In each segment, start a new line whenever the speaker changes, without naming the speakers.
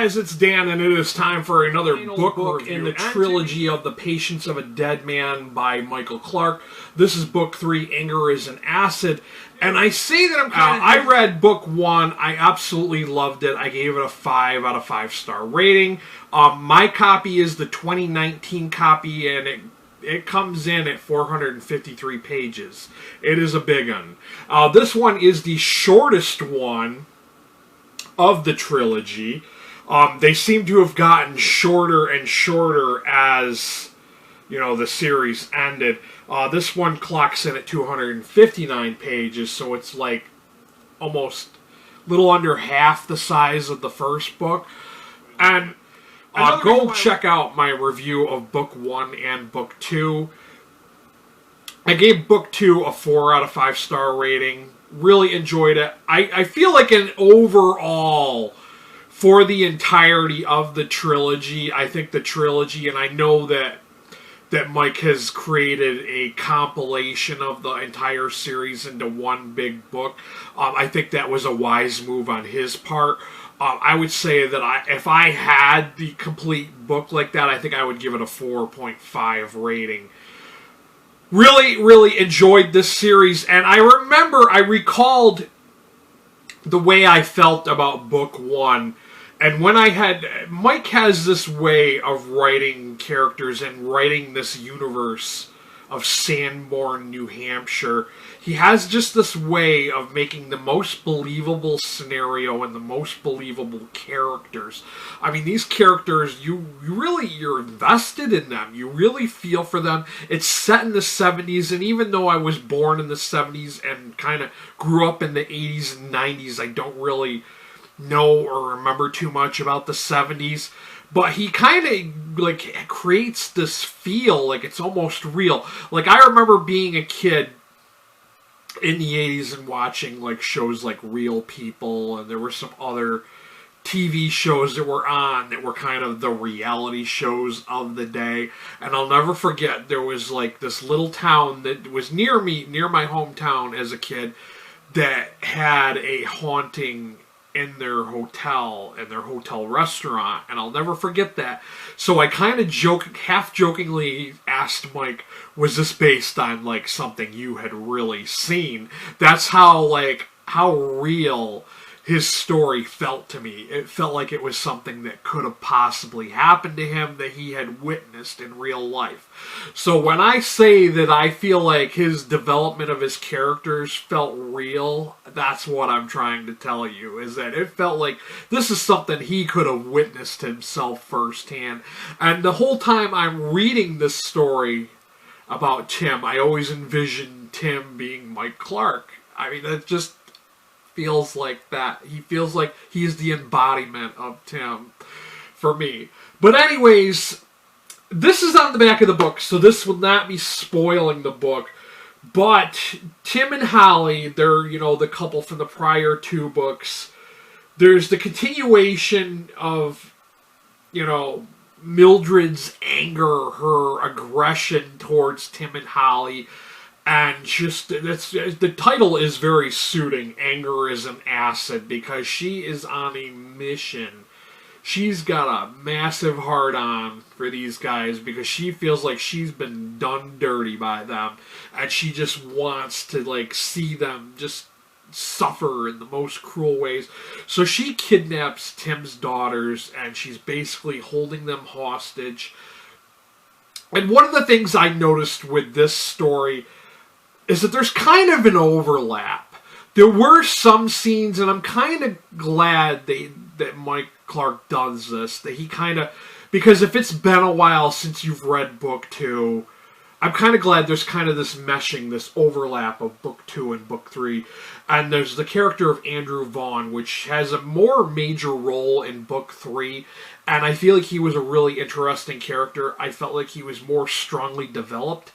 guys, it's Dan, and it is time for another book in the trilogy of The Patience of a Dead Man by Michael Clark. This is book 3, Anger is an Acid. And I say that I read book 1. I absolutely loved it. I gave it a 5 out of 5-star rating. My copy is the 2019 copy, and it comes in at 453 pages. It is a big one. This one is the shortest one of the trilogy. They seem to have gotten shorter and shorter as, the series ended. This one clocks in at 259 pages, so it's like almost a little under half the size of the first book. And go check out my review of book 1 and book 2. I gave book 2 a 4 out of 5-star rating. Really enjoyed it. I feel like an overall, for the entirety of the trilogy, I think the trilogy, and I know that Mike has created a compilation of the entire series into one big book. I think that was a wise move on his part. I would say that if I had the complete book like that, I think I would give it a 4.5 rating. Really, really enjoyed this series, and I recalled the way I felt about book 1, and Mike has this way of writing characters and writing this universe of Sanborn, New Hampshire. He has just this way of making the most believable scenario and the most believable characters. I mean, these characters, you're invested in them. You really feel for them. It's set in the 70s, and even though I was born in the 70s and kind of grew up in the 80s and 90s, I don't really know or remember too much about the 70s. But he kind of creates this feel like it's almost real. Like, I remember being a kid in the 80s and watching shows like Real People, and there were some other TV shows that were on that were kind of the reality shows of the day. And I'll never forget, there was this little town that was near my hometown as a kid, that had a haunting in their hotel restaurant, and I'll never forget that. So I kind of half jokingly asked Mike, was this based on something you had really seen? That's how real his story felt to me. It felt like it was something that could have possibly happened to him, that he had witnessed in real life. So when I say that I feel like his development of his characters felt real, that's what I'm trying to tell you, is that it felt like this is something he could have witnessed himself firsthand. And the whole time I'm reading this story about Tim, I always envision Tim being Mike Clark. I mean, that just feels like that. He feels like he's the embodiment of Tim for me. But anyways, this is on the back of the book, so this will not be spoiling the book. But Tim and Holly, they're, the couple from the prior 2 books. There's the continuation of, Mildred's anger, her aggression towards Tim and Holly. And the title is very suiting, Anger is an Acid, because she is on a mission. She's got a massive heart-on for these guys because she feels like she's been done dirty by them. And she just wants to, see them just suffer in the most cruel ways. So she kidnaps Tim's daughters, and she's basically holding them hostage. And one of the things I noticed with this story is that there's kind of an overlap. There were some scenes, and I'm kind of glad that Mike Clark does this, that he kind of, because if it's been a while since you've read book 2, I'm kind of glad there's kind of this meshing, this overlap of book 2 and book 3. And there's the character of Andrew Vaughn, which has a more major role in book 3. And I feel like he was a really interesting character. I felt like he was more strongly developed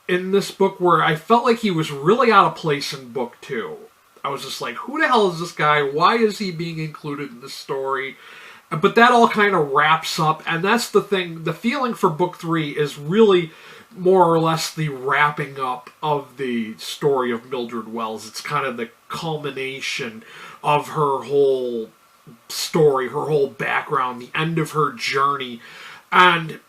in this book, where I felt like he was really out of place in book 2. I was just like, who the hell is this guy? Why is he being included in this story? But that all kind of wraps up, and that's the thing. The feeling for book 3 is really more or less the wrapping up of the story of Mildred Wells. It's kind of the culmination of her whole story, her whole background, the end of her journey. And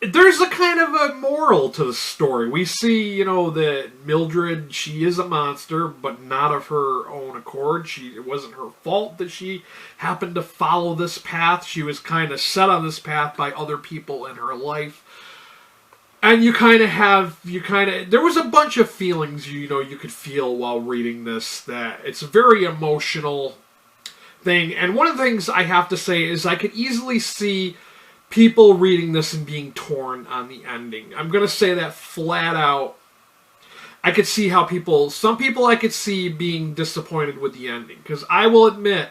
there's a kind of a moral to the story. We see, that Mildred, she is a monster, but not of her own accord. It wasn't her fault that she happened to follow this path. She was kind of set on this path by other people in her life. And there was a bunch of feelings, you could feel while reading this, that it's a very emotional thing. And one of the things I have to say is I could easily see people reading this and being torn on the ending. I'm going to say that flat out. I could see how some people I could see being disappointed with the ending. Because I will admit,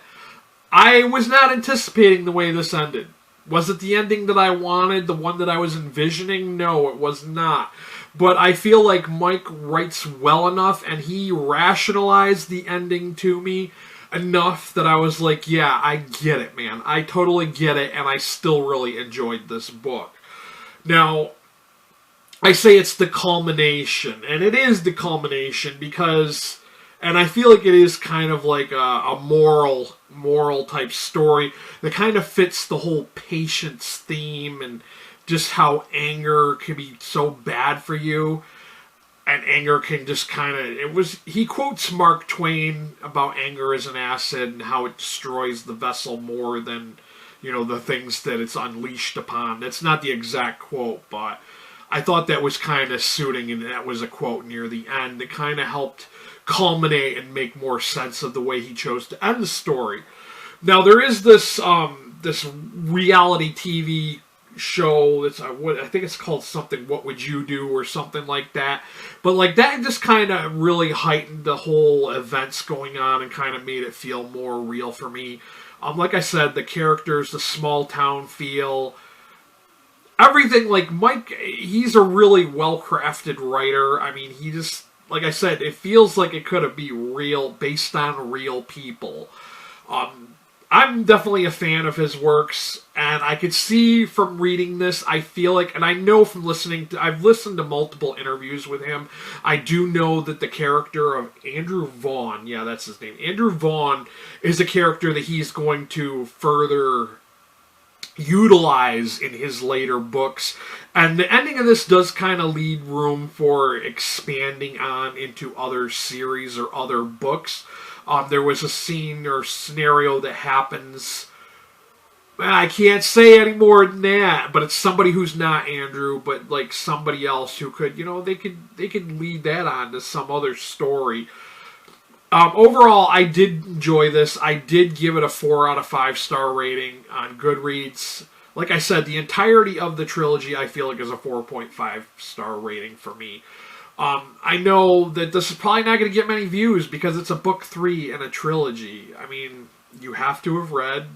I was not anticipating the way this ended. Was it the ending that I wanted, the one that I was envisioning? No, it was not. But I feel like Mike writes well enough, and he rationalized the ending to me enough that I was like, yeah, I get it, man. I totally get it, and I still really enjoyed this book. Now, I say it's the culmination, and it is the culmination because, and I feel like it is kind of like a moral type story that kind of fits the whole patience theme and just how anger can be so bad for you. And anger can just he quotes Mark Twain about anger as an acid and how it destroys the vessel more than, the things that it's unleashed upon. That's not the exact quote, but I thought that was kind of suiting, and that was a quote near the end that kind of helped culminate and make more sense of the way he chose to end the story. Now, there is this reality TV show that's I think it's called something What Would You Do or something like that, but like that just kind of really heightened the whole events going on and kind of made it feel more real for me. Like I said, the characters, the small town feel, everything. Like Mike, he's a really well crafted writer. I mean, he just, like I said, it feels like it could be real, based on real people. I'm definitely a fan of his works, and I could see from reading this, I feel like, and I know from I've listened to multiple interviews with him, I do know that the character of Andrew Vaughn, yeah, that's his name, Andrew Vaughn is a character that he's going to further utilize in his later books, and the ending of this does kind of lead room for expanding on into other series or other books. There was a scene or scenario that happens, I can't say any more than that, but it's somebody who's not Andrew, but like somebody else who could, they could lead that on to some other story. Overall, I did enjoy this. I did give it a 4 out of 5 star rating on Goodreads. Like I said, the entirety of the trilogy I feel like is a 4.5 star rating for me. I know that this is probably not going to get many views because it's a book 3 in a trilogy. I mean, you have to have read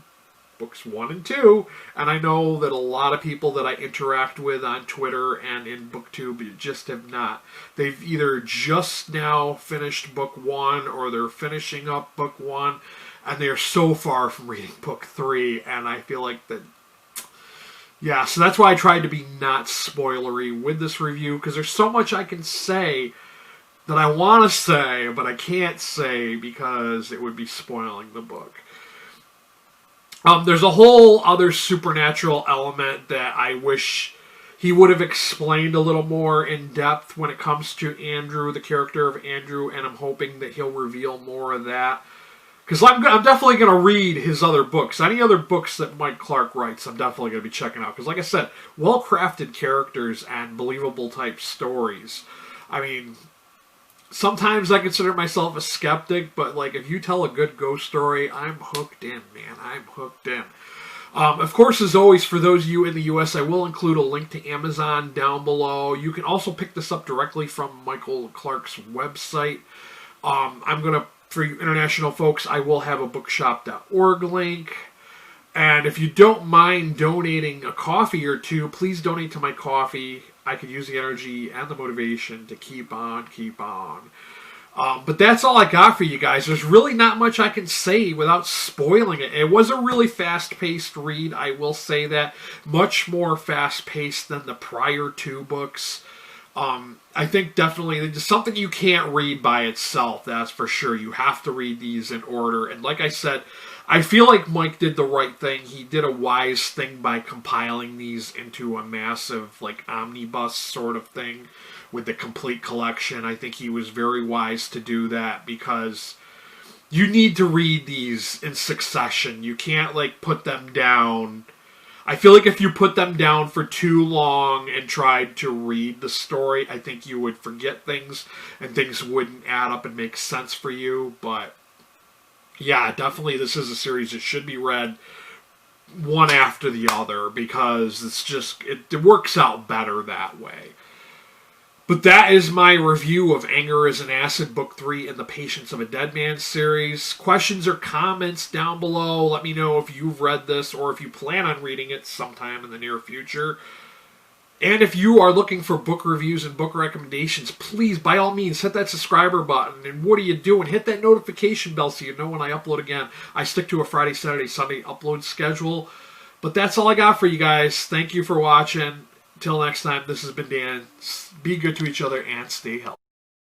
books 1 and 2, and I know that a lot of people that I interact with on Twitter and in BookTube just have not. They've either just now finished book 1 or they're finishing up book 1, and they're so far from reading book 3, and I feel like that. Yeah, so that's why I tried to be not spoilery with this review, because there's so much I can say that I want to say, but I can't say because it would be spoiling the book. There's a whole other supernatural element that I wish he would have explained a little more in depth when it comes to Andrew, the character of Andrew, and I'm hoping that he'll reveal more of that. Because I'm definitely going to read his other books. Any other books that Mike Clark writes, I'm definitely going to be checking out. Because like I said, well-crafted characters and believable type stories. I mean, sometimes I consider myself a skeptic, but like if you tell a good ghost story, I'm hooked in, man. I'm hooked in. Of course, as always, for those of you in the U.S., I will include a link to Amazon down below. You can also pick this up directly from Michael Clark's website. For you international folks, I will have a bookshop.org link. And if you don't mind donating a coffee or two, please donate to my coffee. I could use the energy and the motivation to keep on. But that's all I got for you guys. There's really not much I can say without spoiling it. It was a really fast-paced read, I will say that. Much more fast-paced than the prior 2 books. I think definitely it's something you can't read by itself, that's for sure. You have to read these in order. And like I said, I feel like Mike did the right thing. He did a wise thing by compiling these into a massive, like, omnibus sort of thing with the complete collection. I think he was very wise to do that because you need to read these in succession. You can't, like, put them down. I feel like if you put them down for too long and tried to read the story, I think you would forget things and things wouldn't add up and make sense for you. But yeah, definitely this is a series that should be read one after the other because it's just, it works out better that way. But that is my review of Anger is an Acid, Book 3 in the Patience of a Dead Man series. Questions or comments down below. Let me know if you've read this or if you plan on reading it sometime in the near future. And if you are looking for book reviews and book recommendations, please, by all means, hit that subscriber button. And what are you doing? Hit that notification bell so you know when I upload again. I stick to a Friday, Saturday, Sunday upload schedule. But that's all I got for you guys. Thank you for watching. Till next time, this has been Dan. Be good to each other and stay healthy.